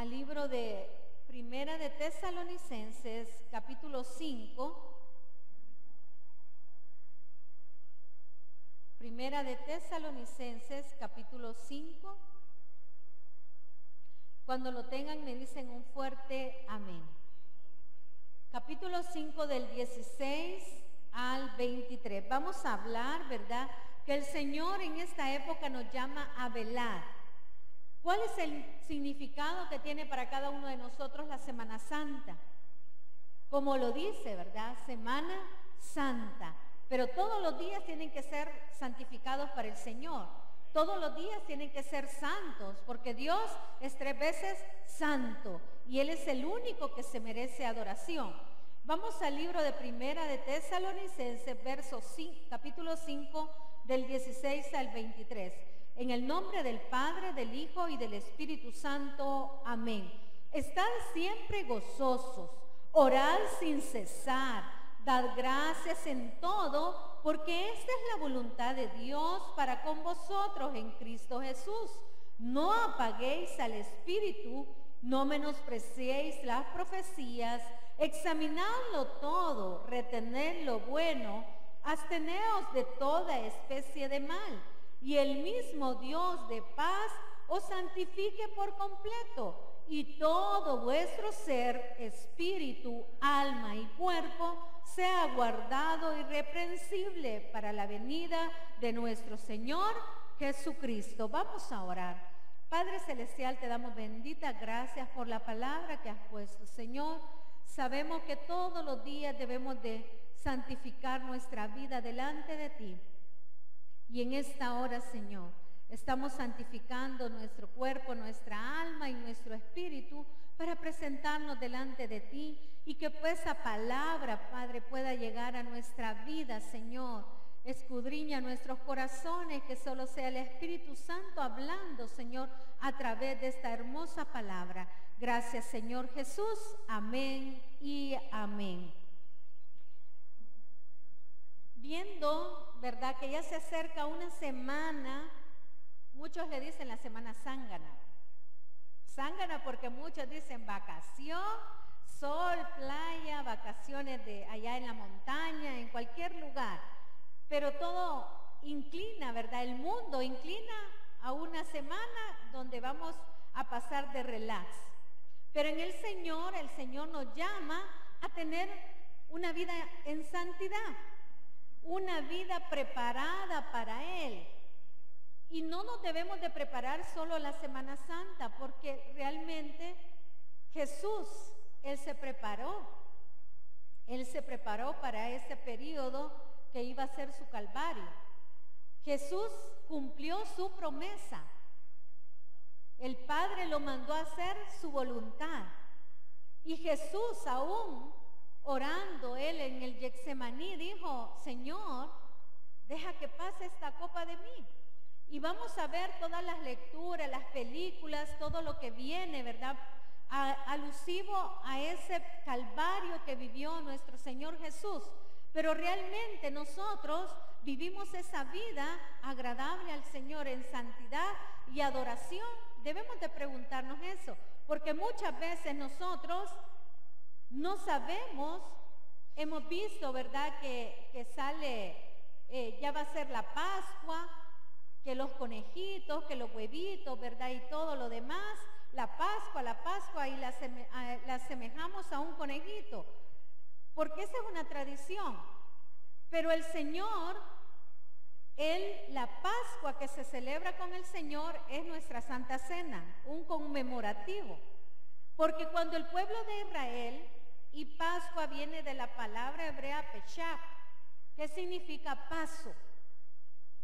al libro de Primera de Tesalonicenses, capítulo 5. Primera de Tesalonicenses, capítulo 5. Cuando lo tengan me dicen un fuerte amén. Capítulo 5 del 16 al 23. Vamos a hablar, ¿verdad?, que el Señor en esta época nos llama a velar. ¿Cuál es el significado que tiene para cada uno de nosotros la Semana Santa? Como lo dice, ¿verdad? Semana Santa. Pero todos los días tienen que ser santificados para el Señor. Todos los días tienen que ser santos, porque Dios es 3 veces santo y Él es el único que se merece adoración. Vamos al libro de Primera de Tesalonicenses, capítulo 5, del 16 al 23. En el nombre del Padre, del Hijo y del Espíritu Santo. Amén. Estad siempre gozosos, orad sin cesar, dad gracias en todo, porque esta es la voluntad de Dios para con vosotros en Cristo Jesús. No apaguéis al Espíritu, no menospreciéis las profecías, examinadlo todo, retened lo bueno, absteneos de toda especie de mal. Y el mismo Dios de paz os santifique por completo, y todo vuestro ser, espíritu, alma y cuerpo, sea guardado irreprensible para la venida de nuestro Señor Jesucristo. Vamos a orar. Padre Celestial, te damos benditas gracias por la palabra que has puesto, Señor. Sabemos que todos los días debemos de santificar nuestra vida delante de ti. Y en esta hora, Señor, estamos santificando nuestro cuerpo, nuestra alma y nuestro espíritu para presentarnos delante de ti y que esa palabra, Padre, pueda llegar a nuestra vida, Señor. Escudriña nuestros corazones, que solo sea el Espíritu Santo hablando, Señor, a través de esta hermosa palabra. Gracias, Señor Jesús. Amén y amén. Viendo, ¿verdad?, que ya se acerca una semana, muchos le dicen la semana zángana. Zángana porque muchos dicen vacación, sol, playa, vacaciones de allá en la montaña, en cualquier lugar. Pero todo inclina, ¿verdad? El mundo inclina a una semana donde vamos a pasar de relax. Pero en el Señor nos llama a tener una vida en santidad, una vida preparada para Él. Y no nos debemos de preparar solo la Semana Santa, porque realmente Jesús, Él se preparó para ese periodo que iba a ser su Calvario. Jesús cumplió su promesa. El Padre lo mandó a hacer su voluntad. Y Jesús, aún orando Él en el Getsemaní, dijo: Señor, deja que pase esta copa de mí. Y vamos a ver todas las lecturas, las películas, todo lo que viene, ¿verdad?, alusivo a ese Calvario que vivió nuestro Señor Jesús. Pero realmente nosotros vivimos esa vida agradable al Señor en santidad y adoración. Debemos de preguntarnos eso, porque muchas veces nosotros no sabemos. Hemos visto, ¿verdad?, que sale, ya va a ser la Pascua, que los conejitos, que los huevitos, ¿verdad?, y todo lo demás. La Pascua, y la asemejamos a un conejito, porque esa es una tradición. Pero el Señor, la Pascua que se celebra con el Señor es nuestra Santa Cena, un conmemorativo. Porque cuando el pueblo de Israel, y Pascua viene de la palabra hebrea Peshach, que significa paso.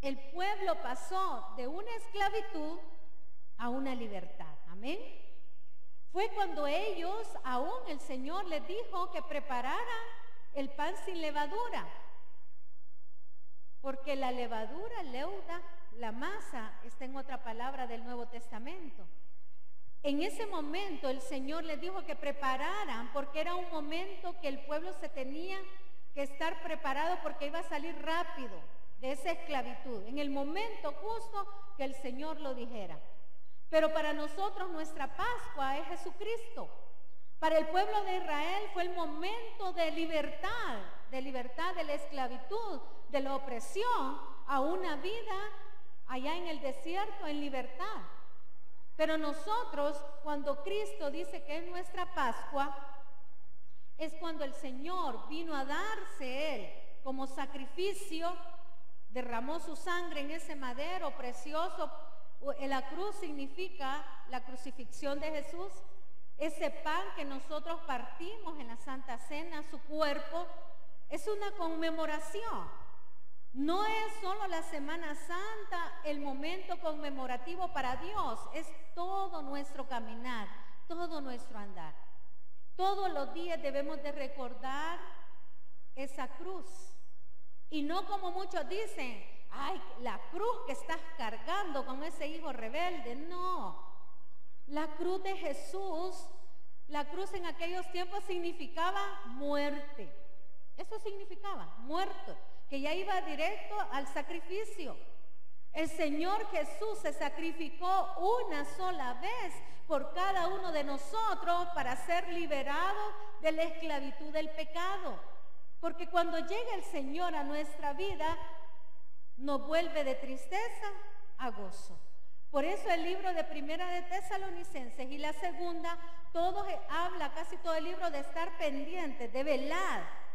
El pueblo pasó de una esclavitud a una libertad. Amén. Fue cuando ellos, aún el Señor les dijo que prepararan el pan sin levadura, porque la levadura leuda, la masa, está en otra palabra del Nuevo Testamento. En ese momento el Señor les dijo que prepararan, porque era un momento que el pueblo se tenía que estar preparado, porque iba a salir rápido de esa esclavitud, en el momento justo que el Señor lo dijera. Pero para nosotros nuestra Pascua es Jesucristo. Para el pueblo de Israel fue el momento de libertad de la esclavitud, de la opresión, a una vida allá en el desierto en libertad. Pero nosotros, cuando Cristo dice que es nuestra Pascua, es cuando el Señor vino a darse Él como sacrificio, derramó su sangre en ese madero precioso. La cruz significa la crucifixión de Jesús. Ese pan que nosotros partimos en la Santa Cena, su cuerpo, es una conmemoración. No es solo la Semana Santa el momento conmemorativo para Dios, es todo nuestro caminar, todo nuestro andar. Todos los días debemos de recordar esa cruz. Y no como muchos dicen, ay, la cruz que estás cargando con ese hijo rebelde. No, la cruz de Jesús, la cruz en aquellos tiempos significaba muerte. Eso significaba, muerto, que ya iba directo al sacrificio. El Señor Jesús se sacrificó una sola vez por cada uno de nosotros para ser liberados de la esclavitud del pecado. Porque cuando llega el Señor a nuestra vida, nos vuelve de tristeza a gozo. Por eso el libro de Primera de Tesalonicenses y la segunda, casi todo el libro de estar pendientes, de velar.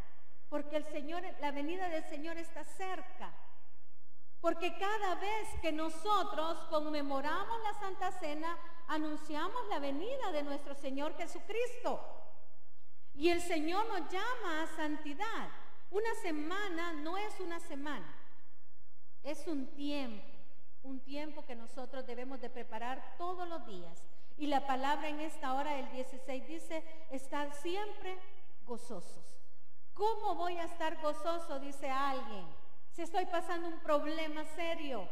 Porque el Señor, la venida del Señor está cerca. Porque cada vez que nosotros conmemoramos la Santa Cena, anunciamos la venida de nuestro Señor Jesucristo. Y el Señor nos llama a santidad. Una semana no es una semana, es un tiempo que nosotros debemos de preparar todos los días. Y la palabra en esta hora del 16 dice, estar siempre gozosos. ¿Cómo voy a estar gozoso? Dice alguien, si estoy pasando un problema serio.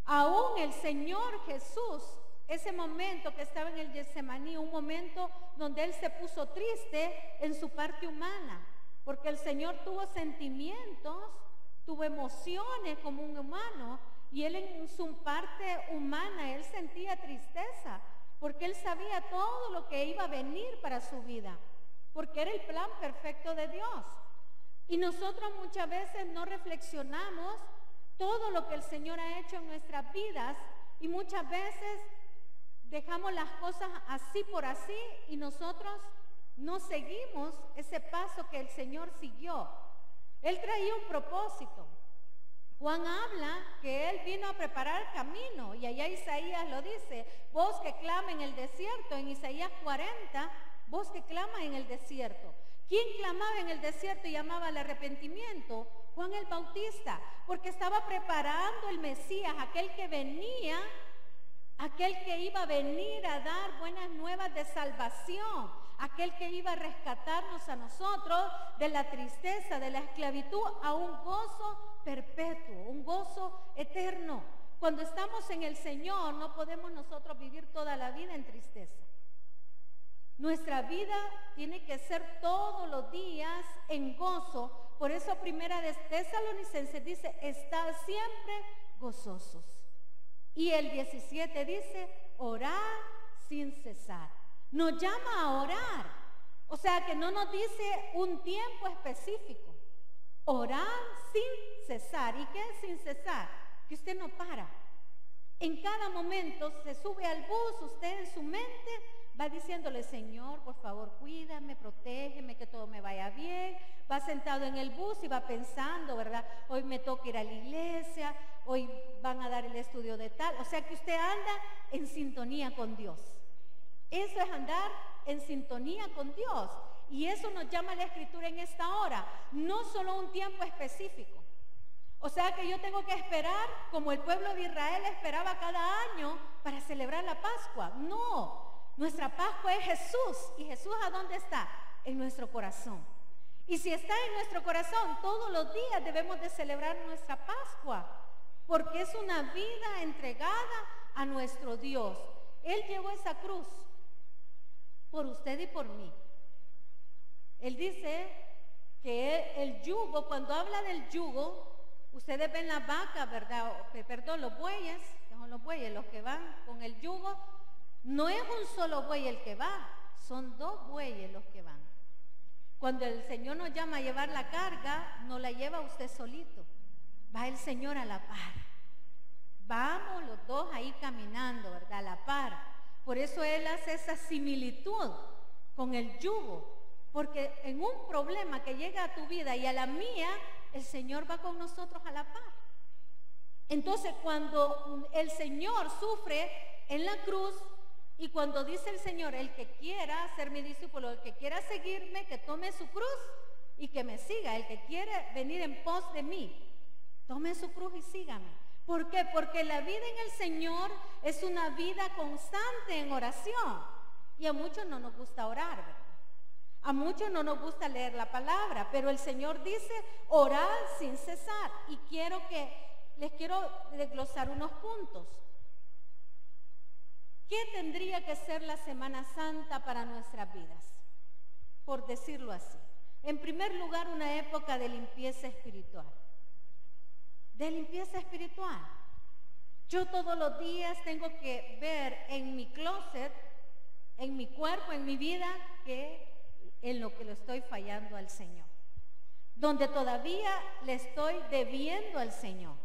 Aún el Señor Jesús, ese momento que estaba en el Getsemaní, un momento donde Él se puso triste en su parte humana, porque el Señor tuvo sentimientos, tuvo emociones como un humano, y Él en su parte humana, Él sentía tristeza, porque Él sabía todo lo que iba a venir para su vida, porque era el plan perfecto de Dios. Y nosotros muchas veces no reflexionamos todo lo que el Señor ha hecho en nuestras vidas, y muchas veces dejamos las cosas así por así y nosotros no seguimos ese paso que el Señor siguió. Él traía un propósito. Juan habla que Él vino a preparar camino, y allá Isaías lo dice, voz que clama en el desierto, en Isaías 40, voz que clama en el desierto. ¿Quién clamaba en el desierto y llamaba al arrepentimiento? Juan el Bautista, porque estaba preparando el Mesías, aquel que venía, aquel que iba a venir a dar buenas nuevas de salvación, aquel que iba a rescatarnos a nosotros de la tristeza, de la esclavitud, a un gozo perpetuo, un gozo eterno. Cuando estamos en el Señor, no podemos nosotros vivir toda la vida en tristeza. Nuestra vida tiene que ser todos los días en gozo. Por eso Primera de Tesalonicenses dice, estad siempre gozosos. Y el 17 dice, orar sin cesar. Nos llama a orar. O sea que no nos dice un tiempo específico. Orar sin cesar. ¿Y qué es sin cesar? Que usted no para. En cada momento se sube al bus, usted en su mente va diciéndole, Señor, por favor, cuídame, protégeme, que todo me vaya bien. Va sentado en el bus y va pensando, ¿verdad? Hoy me toca ir a la iglesia, hoy van a dar el estudio de tal. O sea que usted anda en sintonía con Dios. Eso es andar en sintonía con Dios. Y eso nos llama la Escritura en esta hora. No solo un tiempo específico. O sea que yo tengo que esperar como el pueblo de Israel esperaba cada año para celebrar la Pascua. No. Nuestra Pascua es Jesús. ¿Y Jesús a dónde está? En nuestro corazón. Y si está en nuestro corazón, todos los días debemos de celebrar nuestra Pascua, porque es una vida entregada a nuestro Dios. Él llevó esa cruz por usted y por mí. Él dice que el yugo, cuando habla del yugo, ustedes ven las vacas, ¿verdad? Perdón, los bueyes, que son llaman los bueyes, los que van con el yugo, no es un solo buey el que va, son 2 bueyes los que van. Cuando el Señor nos llama a llevar la carga, no la lleva usted solito, va el Señor a la par. Vamos los 2 ahí caminando, ¿verdad? A la par. Por eso Él hace esa similitud con el yugo, porque en un problema que llega a tu vida y a la mía, el Señor va con nosotros a la par. Entonces, cuando el Señor sufre en la cruz, y cuando dice el Señor, el que quiera ser mi discípulo, el que quiera seguirme, que tome su cruz y que me siga. El que quiere venir en pos de mí, tome su cruz y sígame. ¿Por qué? Porque la vida en el Señor es una vida constante en oración. Y a muchos no nos gusta orar, ¿verdad? A muchos no nos gusta leer la palabra, pero el Señor dice, orad sin cesar. Y les quiero desglosar unos puntos. ¿Qué tendría que ser la Semana Santa para nuestras vidas? Por decirlo así. En primer lugar, una época de limpieza espiritual. De limpieza espiritual. Yo todos los días tengo que ver en mi closet, en mi cuerpo, en mi vida, en lo que lo estoy fallando al Señor. Donde todavía le estoy debiendo al Señor.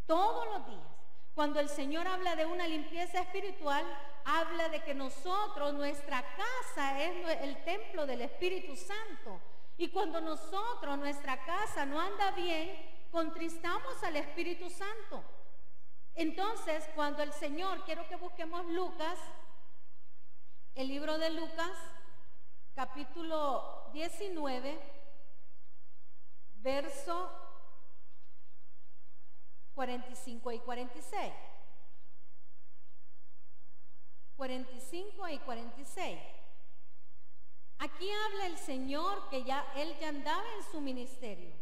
Todos los días. Cuando el Señor habla de una limpieza espiritual, habla de que nosotros, nuestra casa es el templo del Espíritu Santo. Y cuando nosotros, nuestra casa no anda bien, contristamos al Espíritu Santo. Entonces, cuando el Señor, quiero que busquemos Lucas, el libro de Lucas, capítulo 19, verso 45 y 46. 45 y 46. Aquí habla el Señor que Él ya andaba en su ministerio.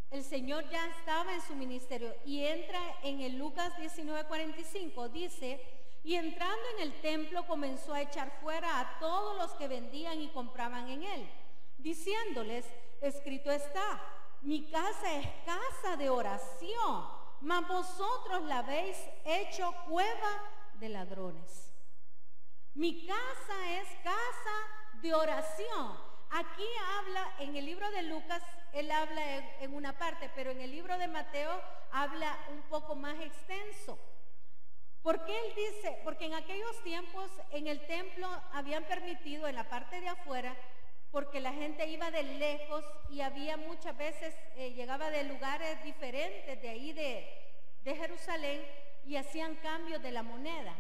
El Señor ya estaba en su ministerio y entra en el Lucas 19:45, dice, y entrando en el templo comenzó a echar fuera a todos los que vendían y compraban en él, diciéndoles, escrito está, mi casa es casa de oración, mas vosotros la habéis hecho cueva de ladrones. Mi casa es casa de oración. Aquí habla, en el libro de Lucas, él habla en una parte, pero en el libro de Mateo habla un poco más extenso. ¿Por qué él dice? Porque en aquellos tiempos en el templo habían permitido en la parte de afuera, porque la gente iba de lejos y había muchas veces, llegaba de lugares diferentes de ahí de Jerusalén y hacían cambios de la moneda.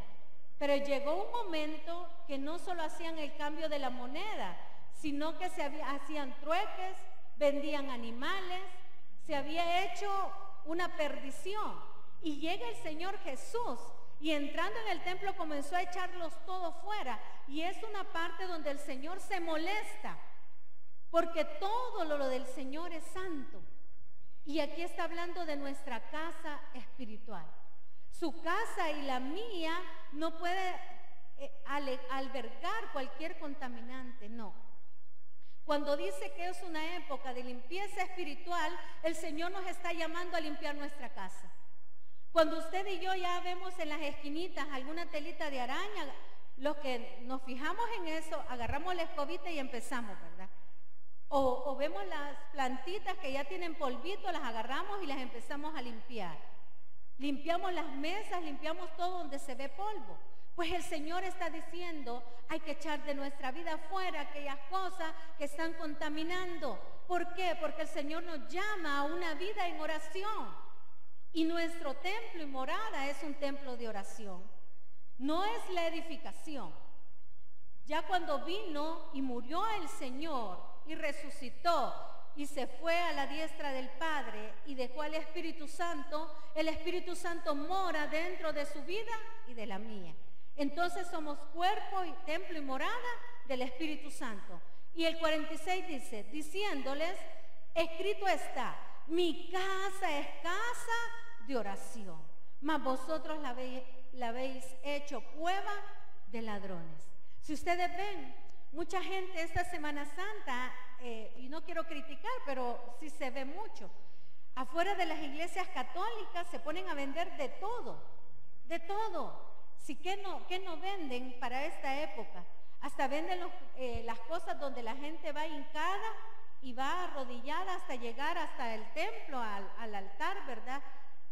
Pero llegó un momento que no solo hacían el cambio de la moneda, sino que hacían trueques, vendían animales, se había hecho una perdición. Y llega el Señor Jesús y entrando en el templo comenzó a echarlos todos fuera. Y es una parte donde el Señor se molesta, porque todo lo del Señor es santo. Y aquí está hablando de nuestra casa espiritual. Su casa y la mía no puede albergar cualquier contaminante, no. Cuando dice que es una época de limpieza espiritual, el Señor nos está llamando a limpiar nuestra casa. Cuando usted y yo ya vemos en las esquinitas alguna telita de araña, los que nos fijamos en eso, agarramos la escobita y empezamos, ¿verdad? O vemos las plantitas que ya tienen polvito, las agarramos y las empezamos a limpiar. Limpiamos las mesas, limpiamos todo donde se ve polvo. Pues el Señor está diciendo, hay que echar de nuestra vida fuera aquellas cosas que están contaminando. ¿Por qué? Porque el Señor nos llama a una vida en oración. Y nuestro templo y morada es un templo de oración. No es la edificación. Ya cuando vino y murió el Señor y resucitó y se fue a la diestra del Padre y dejó al Espíritu Santo, el Espíritu Santo mora dentro de su vida y de la mía. Entonces somos cuerpo y templo y morada del Espíritu Santo. Y el 46 dice, diciéndoles, escrito está, mi casa es casa de oración, mas vosotros la habéis hecho cueva de ladrones. Si ustedes ven, mucha gente esta Semana Santa, y no quiero criticar, pero sí se ve mucho, afuera de las iglesias católicas se ponen a vender de todo. de todo. Si ¿qué no venden para esta época? Hasta venden las cosas donde la gente va hincada y va arrodillada hasta llegar hasta el templo, al altar, ¿verdad?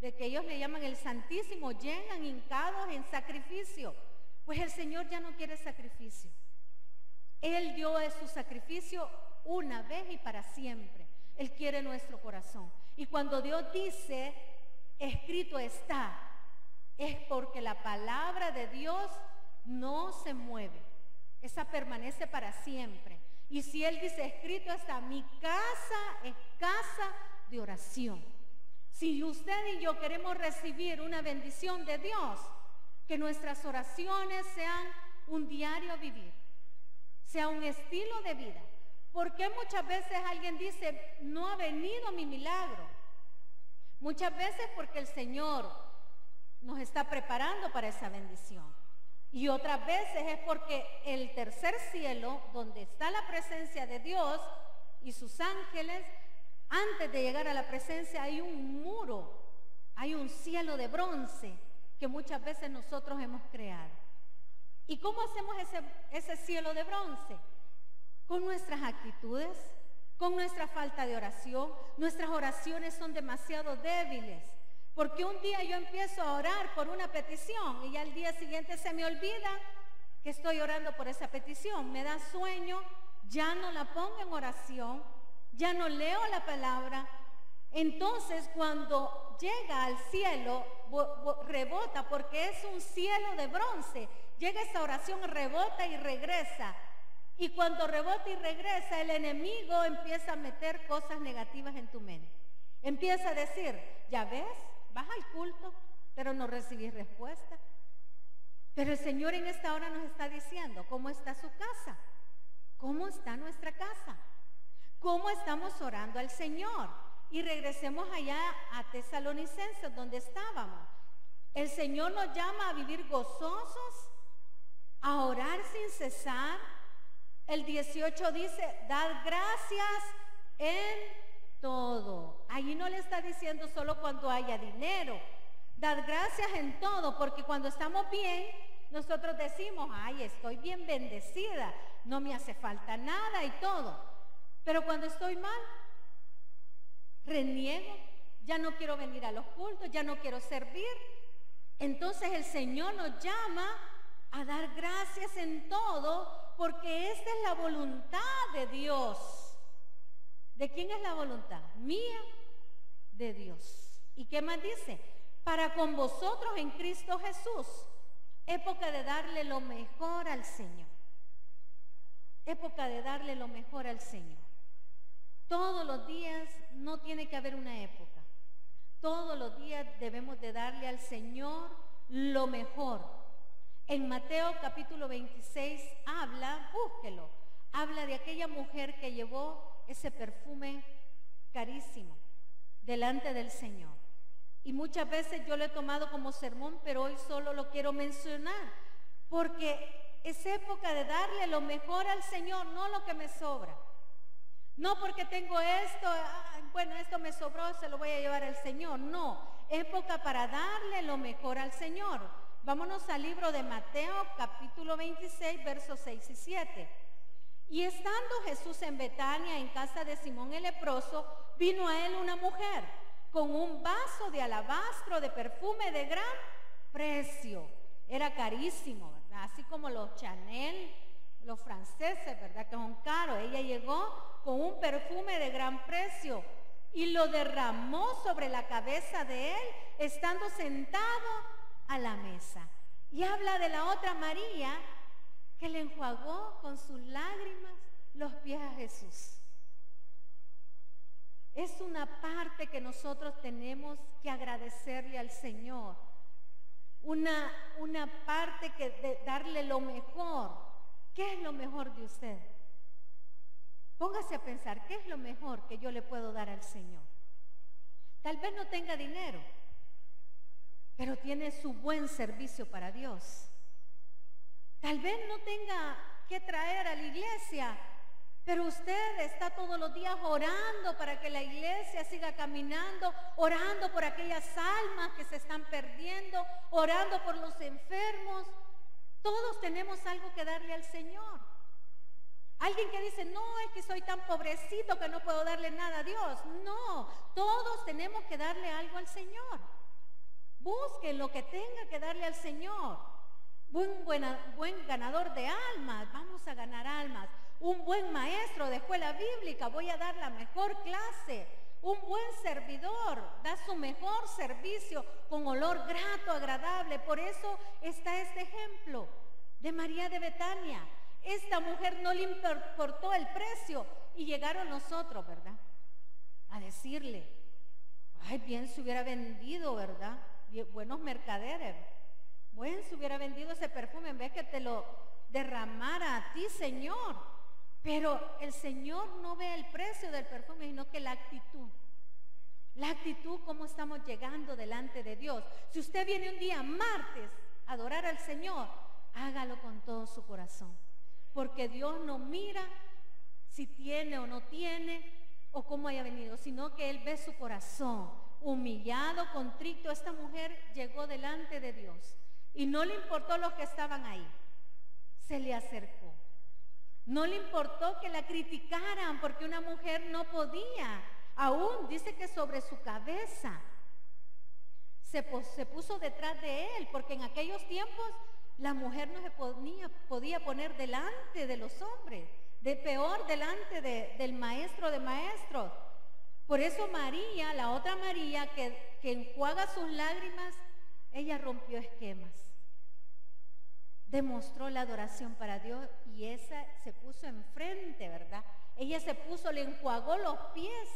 De que ellos le llaman el Santísimo, llegan hincados en sacrificio. Pues el Señor ya no quiere sacrificio. Él dio su sacrificio una vez y para siempre. Él quiere nuestro corazón. Y cuando Dios dice, escrito está, es porque la palabra de Dios no se mueve. Esa permanece para siempre. Y si Él dice, escrito está, mi casa es casa de oración. Si usted y yo queremos recibir una bendición de Dios, que nuestras oraciones sean un diario vivir, sea un estilo de vida. Porque muchas veces alguien dice, no ha venido mi milagro? Muchas veces porque el Señor nos está preparando para esa bendición. Y otras veces es porque el tercer cielo, donde está la presencia de Dios y sus ángeles, antes de llegar a la presencia hay un muro, hay un cielo de bronce que muchas veces nosotros hemos creado. ¿Y cómo hacemos ese cielo de bronce? Con nuestras actitudes, con nuestra falta de oración. Nuestras oraciones son demasiado débiles, porque un día yo empiezo a orar por una petición y al día siguiente se me olvida que estoy orando por esa petición. Me da sueño, ya no la pongo en oración, ya no leo la palabra. Entonces cuando llega al cielo, rebota, porque es un cielo de bronce. Llega esa oración, rebota y regresa. Y cuando rebota y regresa, el enemigo empieza a meter cosas negativas en tu mente. Empieza a decir, ya ves, vas al culto, pero no recibís respuesta. Pero el Señor en esta hora nos está diciendo, ¿cómo está su casa? ¿Cómo está nuestra casa? ¿Cómo estamos orando al Señor? Y regresemos allá a Tesalonicenses, donde estábamos. El Señor nos llama a vivir gozosos, a orar sin cesar. El 18 dice, dad gracias en todo. Allí no le está diciendo solo cuando haya dinero. Dad gracias en todo, porque cuando estamos bien, nosotros decimos, ay, estoy bien bendecida, no me hace falta nada y todo. Pero cuando estoy mal, reniego, ya no quiero venir a los cultos, ya no quiero servir. Entonces el Señor nos llama a dar gracias en todo, porque esta es la voluntad de Dios. ¿De quién es la voluntad? Mía, de Dios. ¿Y qué más dice? Para con vosotros en Cristo Jesús. Época de darle lo mejor al Señor. Época de darle lo mejor al Señor. Todos los días no tiene que haber una época. Todos los días debemos de darle al Señor lo mejor. En Mateo capítulo 26 habla, búsquelo, habla de aquella mujer que llevó ese perfume carísimo delante del Señor. Y muchas veces yo lo he tomado como sermón, pero hoy solo lo quiero mencionar, porque es época de darle lo mejor al Señor, no lo que me sobra. No porque tengo esto, bueno, esto me sobró, se lo voy a llevar al Señor. No, época para darle lo mejor al Señor. Vámonos al libro de Mateo, capítulo 26, versos 6 y 7. Y estando Jesús en Betania, en casa de Simón el leproso, vino a él una mujer con un vaso de alabastro de perfume de gran precio. Era carísimo, ¿verdad? Así como los Chanel, los franceses, ¿verdad? Que son caros. Ella llegó con un perfume de gran precio y lo derramó sobre la cabeza de él, estando sentado a la mesa. Y habla de la otra María que le enjuagó con sus lágrimas los pies a Jesús. Es una parte que nosotros tenemos que agradecerle al Señor. Una parte que de darle lo mejor. ¿Qué es lo mejor de usted? Póngase a pensar, ¿qué es lo mejor que yo le puedo dar al Señor? Tal vez no tenga dinero, pero tiene su buen servicio para Dios. Tal vez no tenga que traer a la iglesia, Pero usted está todos los días orando para que la iglesia siga caminando, orando por aquellas almas que se están perdiendo, orando por los enfermos. Todos tenemos algo que darle al Señor. Alguien que dice, no, es que soy tan pobrecito que no puedo darle nada a Dios. No, todos tenemos que darle algo al Señor. Busque lo que tenga que darle al Señor. Buen ganador de almas, vamos a ganar almas. Un buen maestro de escuela bíblica, voy a dar la mejor clase. Un buen servidor da su mejor servicio con olor grato, agradable. Por eso está este ejemplo de María de Betania. Esta mujer no le importó el precio y llegaron nosotros, ¿verdad? A decirle, ay, bien se hubiera vendido, ¿verdad? Buenos mercaderes. Bueno, se hubiera vendido ese perfume en vez que te lo derramara a ti, Señor. Pero el Señor no ve el precio del perfume, sino que la actitud. La actitud, cómo estamos llegando delante de Dios. Si usted viene un día martes a adorar al Señor, hágalo con todo su corazón. Porque Dios no mira si tiene o no tiene o cómo haya venido, sino que Él ve su corazón. Humillado, contrito, esta mujer llegó delante de Dios. Y no le importó los que estaban ahí. Se le acercó. No le importó que la criticaran porque una mujer no podía. Aún dice que sobre su cabeza se puso detrás de él, porque en aquellos tiempos la mujer no se podía poner delante de los hombres, de peor delante del maestro de maestros. Por eso María, la otra María que enjuaga sus lágrimas, ella rompió esquemas. Demostró la adoración para Dios y esa se puso enfrente, ¿verdad? Ella se puso, le enjuagó los pies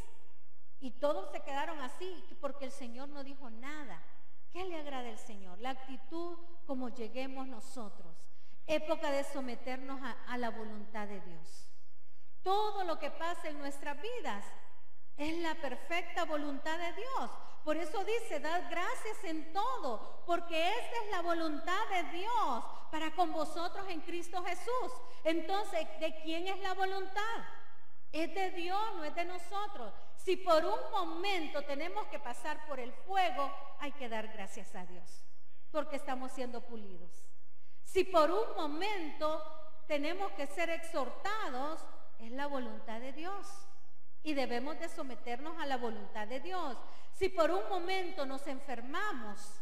y todos se quedaron así porque el Señor no dijo nada. ¿Qué le agrada al Señor? La actitud como lleguemos nosotros. Época de someternos a la voluntad de Dios. Todo lo que pasa en nuestras vidas es la perfecta voluntad de Dios. Por eso dice, dad gracias en todo, porque esta es la voluntad de Dios para con vosotros en Cristo Jesús. Entonces, ¿de quién es la voluntad? Es de Dios, no es de nosotros. Si por un momento tenemos que pasar por el fuego, hay que dar gracias a Dios, porque estamos siendo pulidos. Si por un momento tenemos que ser exhortados, es la voluntad de Dios. Y debemos de someternos a la voluntad de Dios. Si por un momento nos enfermamos,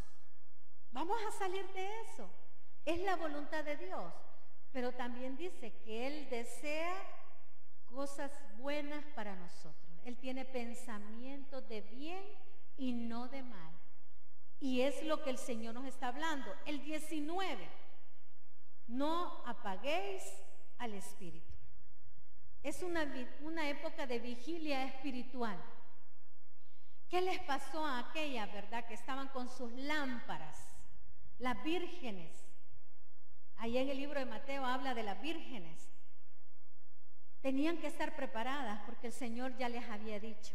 vamos a salir de eso. Es la voluntad de Dios. Pero también dice que Él desea cosas buenas para nosotros. Él tiene pensamientos de bien y no de mal. Y es lo que el Señor nos está hablando. El 19, no apaguéis al Espíritu. Es una época de vigilia espiritual. ¿Qué les pasó a aquellas, verdad, que estaban con sus lámparas? Las vírgenes. Ahí en el libro de Mateo habla de las vírgenes. Tenían que estar preparadas porque el Señor ya les había dicho.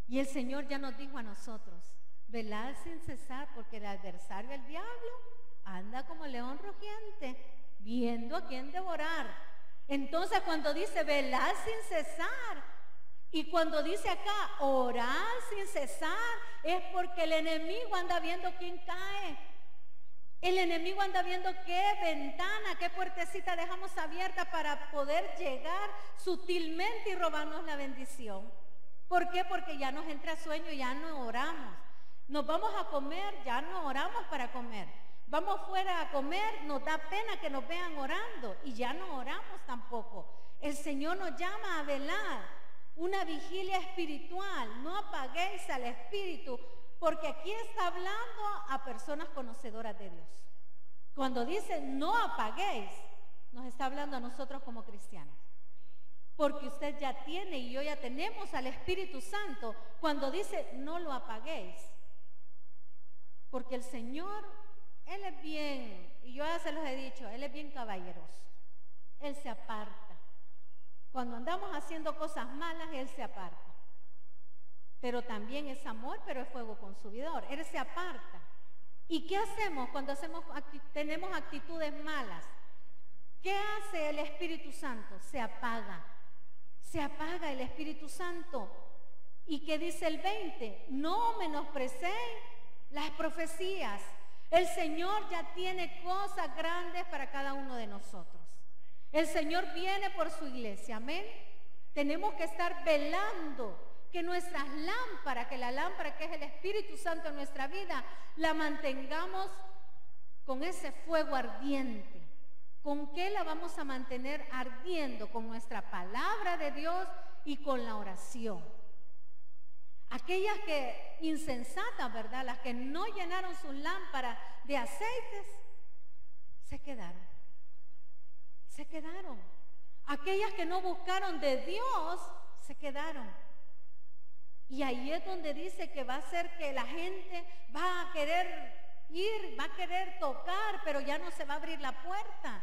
Y el Señor ya nos dijo a nosotros, velad sin cesar porque el adversario, el diablo, anda como león rugiente, viendo a quién devorar. Entonces cuando dice velad sin cesar y cuando dice acá orar sin cesar, es porque el enemigo anda viendo quién cae. El enemigo anda viendo qué ventana, qué puertecita dejamos abierta para poder llegar sutilmente y robarnos la bendición. ¿Por qué? Porque ya nos entra sueño y ya no oramos. Nos vamos a comer, ya no oramos para comer. Vamos fuera a comer, nos da pena que nos vean orando y ya no oramos tampoco. El Señor nos llama a velar, una vigilia espiritual. No apaguéis al Espíritu, porque aquí está hablando a personas conocedoras de Dios. Cuando dice no apaguéis, nos está hablando a nosotros como cristianos. Porque usted ya tiene y yo ya tenemos al Espíritu Santo cuando dice no lo apaguéis. Porque el Señor, Él es bien, y yo ya se los he dicho, Él es bien caballeroso. Él se aparta. Cuando andamos haciendo cosas malas, Él se aparta. Pero también es amor, pero es fuego consumidor. Él se aparta. ¿Y qué hacemos cuando tenemos actitudes malas? ¿Qué hace el Espíritu Santo? Se apaga el Espíritu Santo. ¿Y qué dice el 20? No menosprecéis las profecías. El Señor ya tiene cosas grandes para cada uno de nosotros. El Señor viene por su iglesia, amén. Tenemos que estar velando que nuestras lámparas, que la lámpara que es el Espíritu Santo en nuestra vida, la mantengamos con ese fuego ardiente. ¿Con qué la vamos a mantener ardiendo? Con nuestra palabra de Dios y con la oración. Aquellas que insensatas, ¿verdad? Las que no llenaron sus lámparas de aceites, se quedaron. Se quedaron. Aquellas que no buscaron de Dios, se quedaron. Y ahí es donde dice que va a ser que la gente va a querer ir, va a querer tocar, pero ya no se va a abrir la puerta.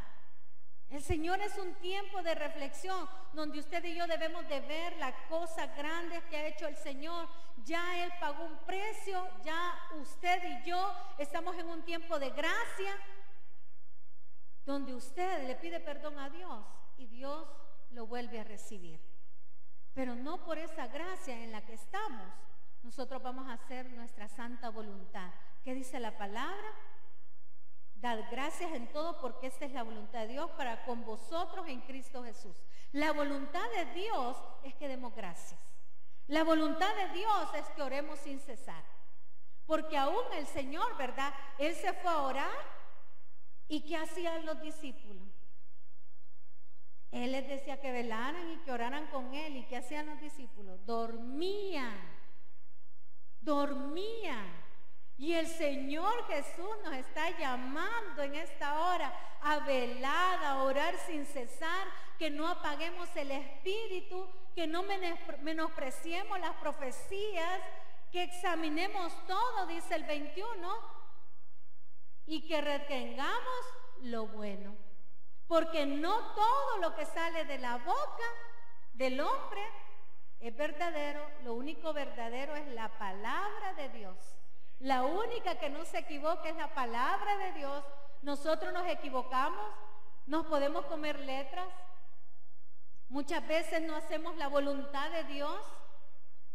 El Señor es un tiempo de reflexión donde usted y yo debemos de ver las cosas grandes que ha hecho el Señor. Ya Él pagó un precio, ya usted y yo estamos en un tiempo de gracia donde usted le pide perdón a Dios y Dios lo vuelve a recibir. Pero no por esa gracia en la que estamos, nosotros vamos a hacer nuestra santa voluntad. ¿Qué dice la palabra? Dad gracias en todo porque esta es la voluntad de Dios para con vosotros en Cristo Jesús. La voluntad de Dios es que demos gracias. La voluntad de Dios es que oremos sin cesar. Porque aún el Señor, ¿verdad? Él se fue a orar. ¿Y qué hacían los discípulos? Él les decía que velaran y que oraran con Él. ¿Y qué hacían los discípulos? Dormían. Y el Señor Jesús nos está llamando en esta hora a velar, a orar sin cesar, que no apaguemos el espíritu, que no menospreciemos las profecías, que examinemos todo, dice el 21, y que retengamos lo bueno. Porque no todo lo que sale de la boca del hombre es verdadero, lo único verdadero es la palabra de Dios. La única que no se equivoca es la palabra de Dios. Nosotros nos equivocamos, nos podemos comer letras. Muchas veces no hacemos la voluntad de Dios.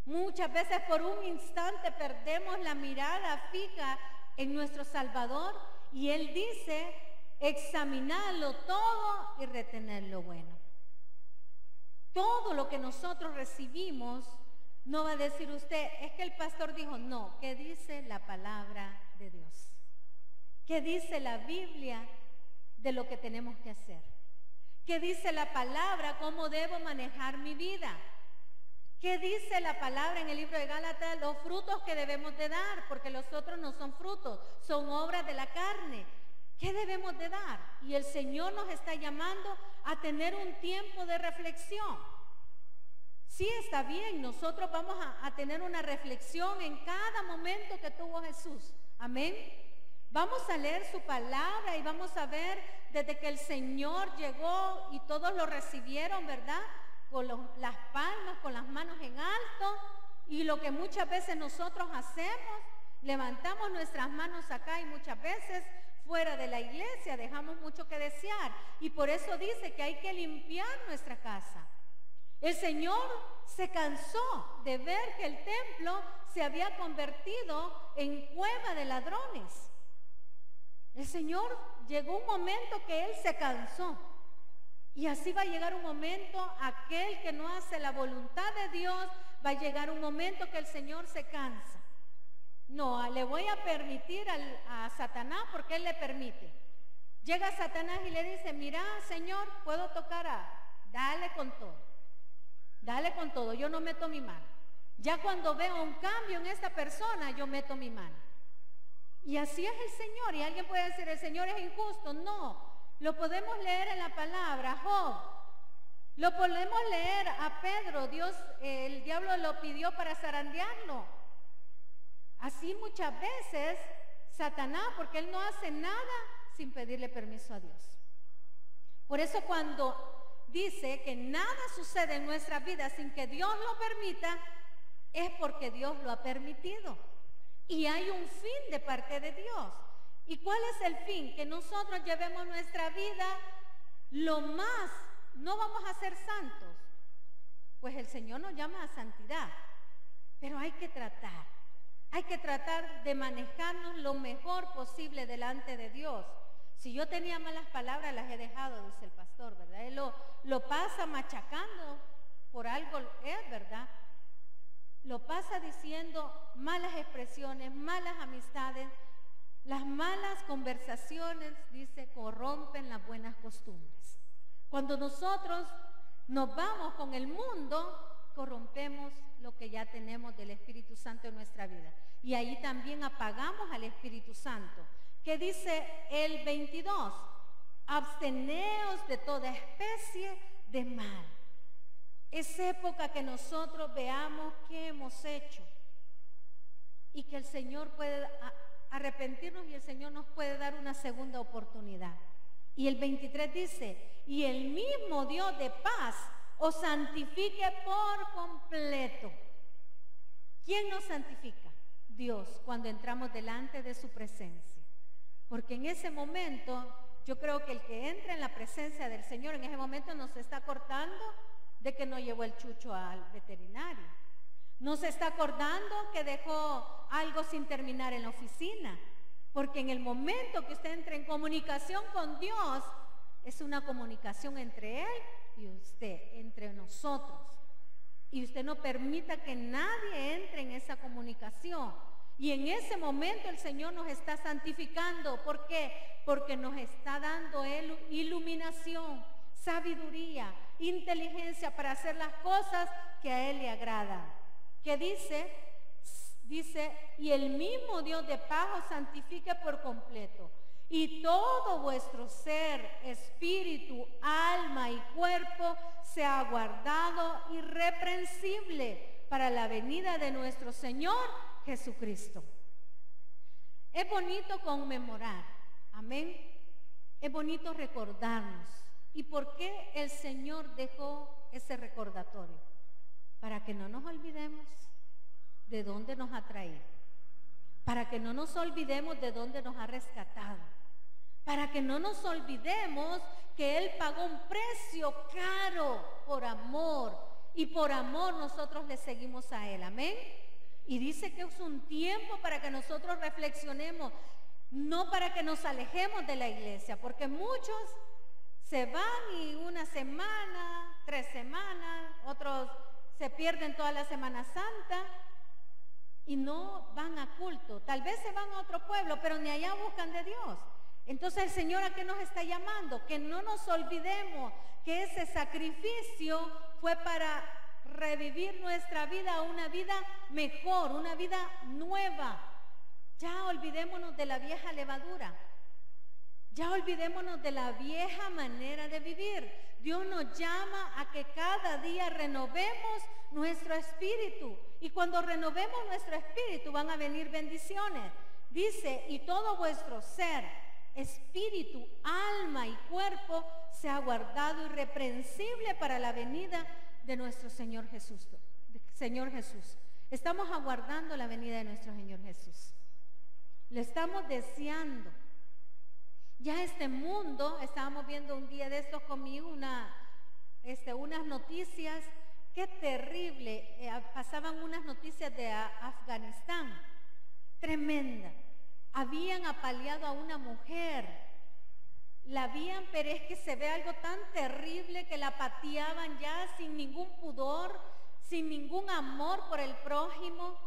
Muchas veces por un instante perdemos la mirada fija en nuestro Salvador. Y Él dice, examinarlo todo y retener lo bueno. Todo lo que nosotros recibimos, no va a decir usted, es que el pastor dijo, no, ¿qué dice la palabra de Dios? ¿Qué dice la Biblia de lo que tenemos que hacer? ¿Qué dice la palabra, cómo debo manejar mi vida? ¿Qué dice la palabra en el libro de Gálatas? Los frutos que debemos de dar, porque los otros no son frutos, son obras de la carne. ¿Qué debemos de dar? Y el Señor nos está llamando a tener un tiempo de reflexión. Sí, está bien, nosotros vamos a tener una reflexión en cada momento que tuvo Jesús. Amén. Vamos a leer su palabra y vamos a ver desde que el Señor llegó y todos lo recibieron, ¿verdad? Con las palmas, con las manos en alto, y lo que muchas veces nosotros hacemos, levantamos nuestras manos acá y muchas veces fuera de la iglesia dejamos mucho que desear, y por eso dice que hay que limpiar nuestra casa. El Señor se cansó de ver que el templo se había convertido en cueva de ladrones. El Señor llegó un momento que Él se cansó. Y así va a llegar un momento, aquel que no hace la voluntad de Dios, va a llegar un momento que el Señor se cansa. No, le voy a permitir a Satanás porque Él le permite. Llega Satanás y le dice, mira, Señor, puedo tocar dale con todo, yo no meto mi mano. Ya cuando veo un cambio en esta persona, yo meto mi mano. Y así es el Señor. Y alguien puede decir, el Señor es injusto. No. Lo podemos leer en la palabra, Job. Lo podemos leer a Pedro. El diablo lo pidió para zarandearlo. Así muchas veces Satanás, porque él no hace nada sin pedirle permiso a Dios. Por eso cuando dice que nada sucede en nuestra vida sin que Dios lo permita, es porque Dios lo ha permitido. Y hay un fin de parte de Dios. ¿Y cuál es el fin? Que nosotros llevemos nuestra vida lo más, no vamos a ser santos, pues el Señor nos llama a santidad, pero hay que tratar de manejarnos lo mejor posible delante de Dios. Si yo tenía malas palabras, las he dejado, dice el pastor, ¿verdad? Él lo pasa machacando, por algo es, ¿verdad? Lo pasa diciendo malas expresiones, malas amistades. Las malas conversaciones, dice, corrompen las buenas costumbres. Cuando nosotros nos vamos con el mundo, corrompemos lo que ya tenemos del Espíritu Santo en nuestra vida. Y ahí también apagamos al Espíritu Santo. ¿Qué dice el 22? Absteneos de toda especie de mal. Es época que nosotros veamos qué hemos hecho y que el Señor puede arrepentirnos y el Señor nos puede dar una segunda oportunidad. Y el 23 dice, y el mismo Dios de paz os santifique por completo. ¿Quién nos santifica? Dios, cuando entramos delante de su presencia. Porque en ese momento, yo creo que el que entra en la presencia del Señor, en ese momento nos está acordando de que no llevó el chucho al veterinario. No se está acordando que dejó algo sin terminar en la oficina. Porque en el momento que usted entra en comunicación con Dios, es una comunicación entre Él y usted, entre nosotros. Y usted no permita que nadie entre en esa comunicación. Y en ese momento el Señor nos está santificando. ¿Por qué? Porque nos está dando Él iluminación, sabiduría, inteligencia para hacer las cosas que a Él le agradan. ¿Qué dice? Dice, y el mismo Dios de paz os santifique por completo, y todo vuestro ser, espíritu, alma y cuerpo sea guardado irreprensible para la venida de nuestro Señor Jesucristo. Es bonito conmemorar, amén. Es bonito recordarnos. ¿Y por qué el Señor dejó ese recordatorio? Para que no nos olvidemos de dónde nos ha traído, para que no nos olvidemos de dónde nos ha rescatado, para que no nos olvidemos que Él pagó un precio caro por amor, y por amor nosotros le seguimos a Él, amén. Y dice que es un tiempo para que nosotros reflexionemos, no para que nos alejemos de la iglesia, porque muchos se van y una semana, 3 semanas, otros se pierden toda la Semana Santa y no van a culto. Tal vez se van a otro pueblo, pero ni allá buscan de Dios. Entonces el Señor, ¿a qué nos está llamando? Que no nos olvidemos que ese sacrificio fue para revivir nuestra vida a una vida mejor, una vida nueva. Ya olvidémonos de la vieja levadura. Ya olvidémonos de la vieja manera de vivir. Dios nos llama a que cada día renovemos nuestro espíritu. Y cuando renovemos nuestro espíritu van a venir bendiciones. Dice, y todo vuestro ser, espíritu, alma y cuerpo sea guardado irreprensible para la venida de nuestro Señor Jesús. Señor Jesús. Estamos aguardando la venida de nuestro Señor Jesús. Le estamos deseando. Ya este mundo, estábamos viendo un día de estos conmigo unas noticias, qué terrible, pasaban unas noticias de Afganistán, tremenda. Habían apaleado a una mujer, la habían, pero es que se ve algo tan terrible que la pateaban ya sin ningún pudor, sin ningún amor por el prójimo.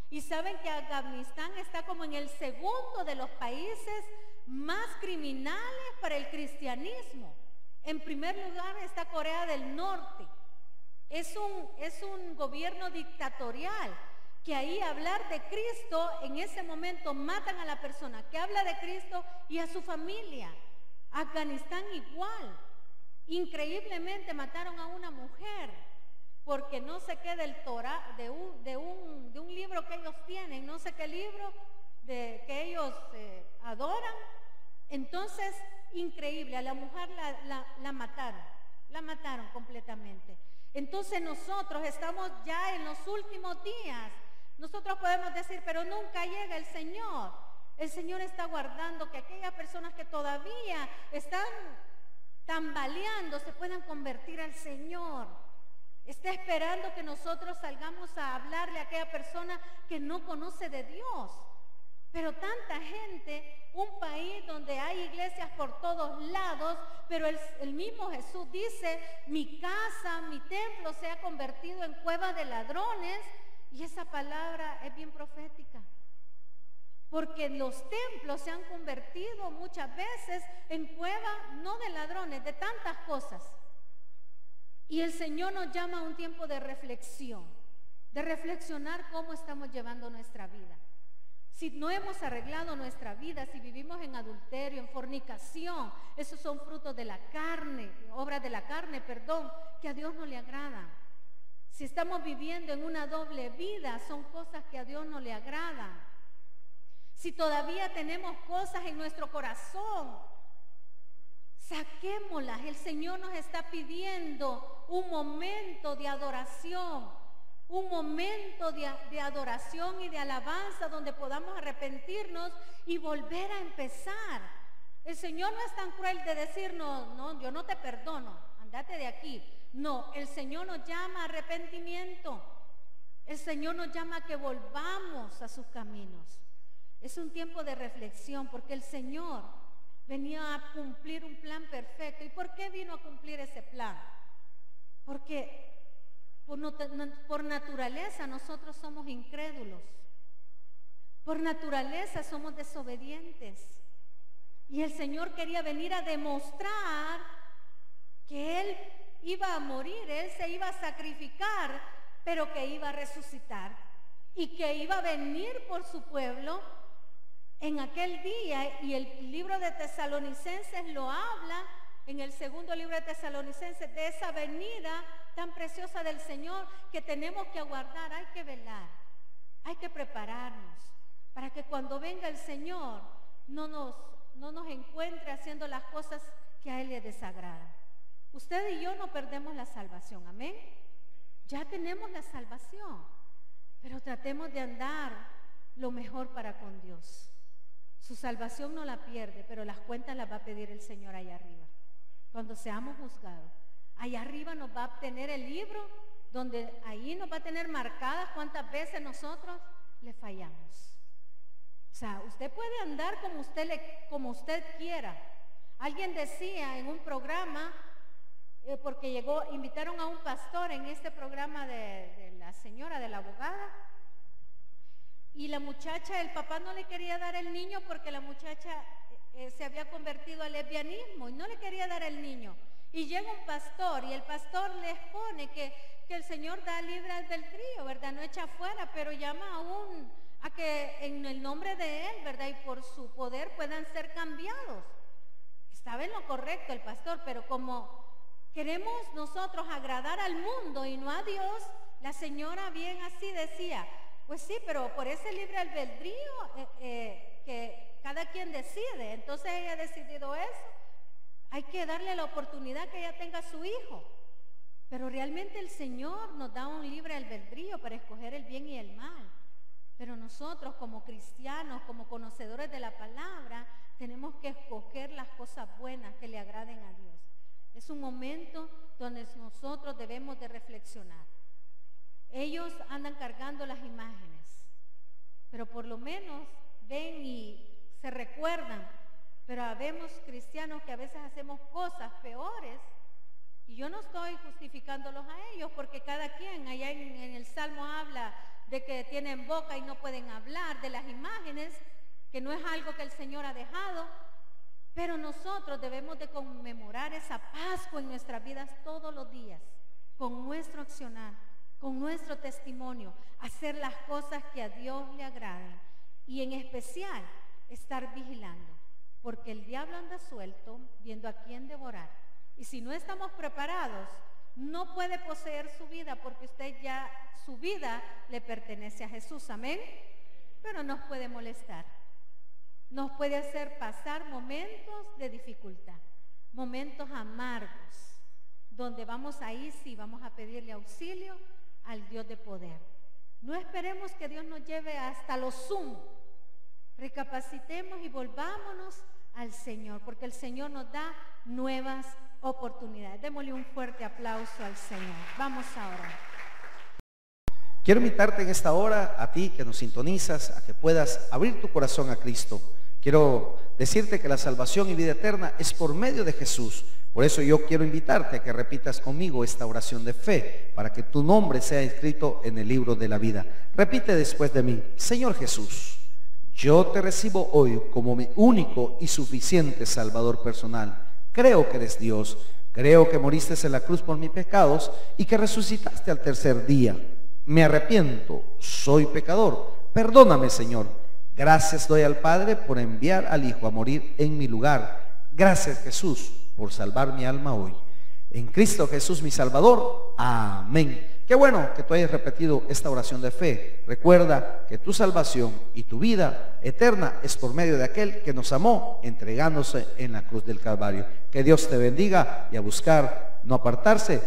Y saben que Afganistán está como en el segundo de los países más criminales para el cristianismo. En primer lugar está Corea del Norte. Es un gobierno dictatorial, que ahí hablar de Cristo, en ese momento matan a la persona que habla de Cristo y a su familia. Afganistán igual. Increíblemente mataron a una mujer porque no sé qué del Torah, de un libro que ellos tienen, no sé qué libro que ellos adoran. Entonces, increíble, a la mujer la mataron completamente. Entonces nosotros estamos ya en los últimos días. Nosotros podemos decir, pero nunca llega el Señor. El Señor está guardando que aquellas personas que todavía están tambaleando, se puedan convertir al Señor. Está esperando que nosotros salgamos a hablarle a aquella persona que no conoce de Dios. Pero tanta gente, un país donde hay iglesias por todos lados, pero el mismo Jesús dice, mi casa, mi templo se ha convertido en cueva de ladrones, y esa palabra es bien profética. Porque los templos se han convertido muchas veces en cueva, no de ladrones, de tantas cosas. Y el Señor nos llama a un tiempo de reflexión, de reflexionar cómo estamos llevando nuestra vida. Si no hemos arreglado nuestra vida, si vivimos en adulterio, en fornicación, esos son frutos de la carne, obras de la carne, que a Dios no le agradan. Si estamos viviendo en una doble vida, son cosas que a Dios no le agradan. Si todavía tenemos cosas en nuestro corazón, saquémoslas. El Señor nos está pidiendo un momento de adoración, un momento de adoración y de alabanza donde podamos arrepentirnos y volver a empezar. El Señor no es tan cruel de decirnos, no, yo no te perdono, andate de aquí. No, el Señor nos llama a arrepentimiento. El Señor nos llama a que volvamos a sus caminos. Es un tiempo de reflexión porque el Señor venía a cumplir un plan perfecto. ¿Y por qué vino a cumplir ese plan? Porque por naturaleza nosotros somos incrédulos. Por naturaleza somos desobedientes. Y el Señor quería venir a demostrar que Él iba a morir, Él se iba a sacrificar, pero que iba a resucitar y que iba a venir por su pueblo en aquel día. Y el libro de Tesalonicenses lo habla, en el segundo libro de Tesalonicenses, de esa venida tan preciosa del Señor que tenemos que aguardar. Hay que velar, hay que prepararnos para que cuando venga el Señor no nos encuentre haciendo las cosas que a Él le desagradan. Usted y yo no perdemos la salvación, amén. Ya tenemos la salvación, pero tratemos de andar lo mejor para con Dios. Su salvación no la pierde, pero las cuentas las va a pedir el Señor allá arriba. Cuando seamos juzgados, allá arriba nos va a tener el libro, donde ahí nos va a tener marcadas cuántas veces nosotros le fallamos. O sea, usted puede andar como usted quiera. Alguien decía en un programa, porque invitaron a un pastor en este programa de la señora, de la abogada, y la muchacha, el papá no le quería dar el niño porque la muchacha se había convertido al lesbianismo y no le quería dar el niño. Y llega un pastor y el pastor le expone que el Señor da libre albedrío, ¿verdad? No echa fuera, pero llama a que en el nombre de Él, ¿verdad? Y por su poder puedan ser cambiados. Estaba en lo correcto el pastor, pero como queremos nosotros agradar al mundo y no a Dios, la señora bien así decía, pues sí, pero por ese libre albedrío que cada quien decide, entonces ella ha decidido eso, hay que darle la oportunidad que ella tenga a su hijo. Pero realmente el Señor nos da un libre albedrío para escoger el bien y el mal. Pero nosotros como cristianos, como conocedores de la palabra, tenemos que escoger las cosas buenas que le agraden a Dios. Es un momento donde nosotros debemos de reflexionar. Ellos andan cargando las imágenes, pero por lo menos ven y se recuerdan. Pero habemos cristianos que a veces hacemos cosas peores, y yo no estoy justificándolos a ellos, porque cada quien, allá en el Salmo habla de que tienen boca y no pueden hablar, de las imágenes, que no es algo que el Señor ha dejado, pero nosotros debemos de conmemorar esa Pascua en nuestras vidas todos los días, con nuestro accionar, con nuestro testimonio, hacer las cosas que a Dios le agraden, y en especial estar vigilando, porque el diablo anda suelto viendo a quién devorar, y si no estamos preparados, no puede poseer su vida, porque su vida le pertenece a Jesús, amén. Pero nos puede molestar, nos puede hacer pasar momentos de dificultad, momentos amargos, donde vamos a pedirle auxilio al Dios de poder. No esperemos que Dios nos lleve hasta lo sumo. Recapacitemos y volvámonos al Señor, porque el Señor nos da nuevas oportunidades. Démosle un fuerte aplauso al Señor. Vamos a orar. Quiero invitarte en esta hora, a ti que nos sintonizas, a que puedas abrir tu corazón a Cristo. Quiero decirte que la salvación y vida eterna es por medio de Jesús. Por eso yo quiero invitarte a que repitas conmigo esta oración de fe, para que tu nombre sea escrito en el libro de la vida. Repite después de mí: Señor Jesús, yo te recibo hoy como mi único y suficiente Salvador personal. Creo que eres Dios, creo que moriste en la cruz por mis pecados y que resucitaste al tercer día. Me arrepiento, soy pecador, perdóname, Señor. Gracias doy al Padre por enviar al Hijo a morir en mi lugar. Gracias, Jesús, por salvar mi alma hoy. En Cristo Jesús mi Salvador. Amén. Qué bueno que tú hayas repetido esta oración de fe. Recuerda que tu salvación y tu vida eterna es por medio de aquel que nos amó entregándose en la cruz del Calvario. Que Dios te bendiga y a buscar no apartarse